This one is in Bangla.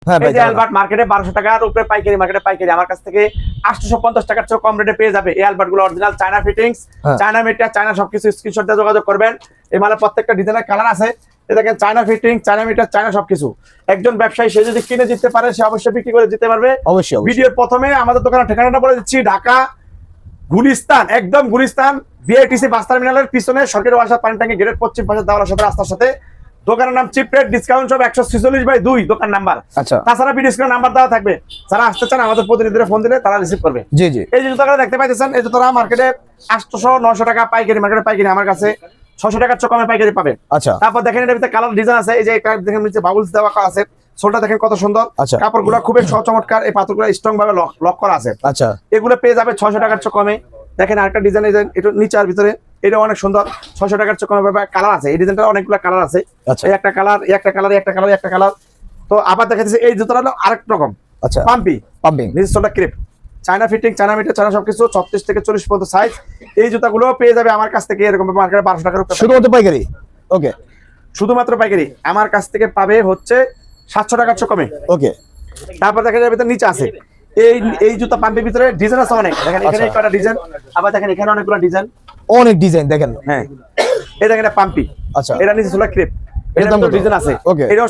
এই যে অ্যালবার্ট মার্কেটে 1200 টাকার উপরে পাইকারি, মার্কেটে পাইকারি, আমার কাছ থেকে 850 টাকার চেয়ে কম রেটে পেয়ে যাবে। এই অ্যালবার্ট গুলো original China fittings, China meter, China সবকিছু। স্ক্রিনশট দিয়ে যোগাযোগ করবেন। এই মালে প্রত্যেকটা ডিজাইনের কালার আছে। দেখেন China fitting, China meter, China সবকিছু। একজন ব্যবসায়ী সে যদি কিনে দিতে পারে সে অবশ্যই বিক্রি করে দিতে পারবে। অবশ্যই। ভিডিওর প্রথমে আমাদের দোকানের ঠিকানাটা বলে দিচ্ছি, ঢাকা গুলিস্তান, একদম গুলিস্তান বিআইটিসি বাস টার্মিনালের পিছনে সরকারি ওয়াসার পানি ট্যাঙ্কি গেটের পশ্চিম পাশে দেওয়ার সাথে রাস্তার সাথে। দোকানের নাম চিপ রেট ডিসকাউন্ট সব 146/2 দোকান নাম্বার। আচ্ছা, তাছাড়া ভিডিও স্ক্রিনে নাম্বার দেওয়া থাকবে, যারা আসতে চান আমাদের প্রতিনিধিরা ফোন দিলে তারা রিসিভ করবে। জি জি। এই যে জুতাগুলো দেখতে পাইতেছেন, এই জুতাটা মার্কেটে 800-900 টাকা পাইকারি, মার্কেটে পাইকারি, আমার কাছে 600 টাকার চেয়ে কমে পাইকারি পাবেন। আচ্ছা, তারপর দেখেন এর ভিতরে কালার ডিজাইন আছে। এই যে একটা দেখেন নিচে বাবলস দেওয়া আছে, সোলটা দেখেন কত সুন্দর। আচ্ছা, কাপড়গুলো খুবই চমৎকার, এই পাথরগুলো স্ট্রং ভাবে লক করা আছে। আচ্ছা, এগুলো পেয়ে যাবে 600 টাকার চেয়ে কমে। দেখেন আরেকটা ডিজাইন, এটা নিচে আর ভিতরে, এটা অনেক সুন্দর, 600 টাকার চেয়ে কমে পাবে। কালার আছে, এই ডিজাইনটা অনেকগুলো কালার আছে। আচ্ছা, এই একটা কালার, একটা কালার, একটা কালার, একটা কালার। তো আবার দেখাচ্ছি এই জুতাটা হলো আরেক রকম। আচ্ছা, পাম্পি, পাম্পিং, নিচে সোলটা crepe, China fitting, China meter, China সবকিছু, 36 থেকে 40 পর্যন্ত সাইজ। এই জুতাগুলো পেয়ে যাবে আমার কাছ থেকে এরকম মার্কেটে 1200 টাকার উপরে। শুধুমাত্র পাইকারি? ওকে, শুধুমাত্র পাইকারি আমার কাছ থেকে পাবে হচ্ছে 700 টাকার চেয়ে কমে। ওকে। তারপর দেখেন এর ভিতরে নিচে আছে এই জুতা পাম্পের ভিতরে ডিজাইন আছে অনেক। দেখেন এখানে কয়টা ডিজাইন, আবার দেখেন এখানে অনেকগুলো ডিজাইন, অনেক ডিজাইন দেখেন। হ্যাঁ এই দেখেন এটা পাম্পি। আচ্ছা, এটা নিচে সোলা ক্রিপ, এটার এটার দাম ভিতরে কত? ডিজাইন আছে। ওকে। এটাও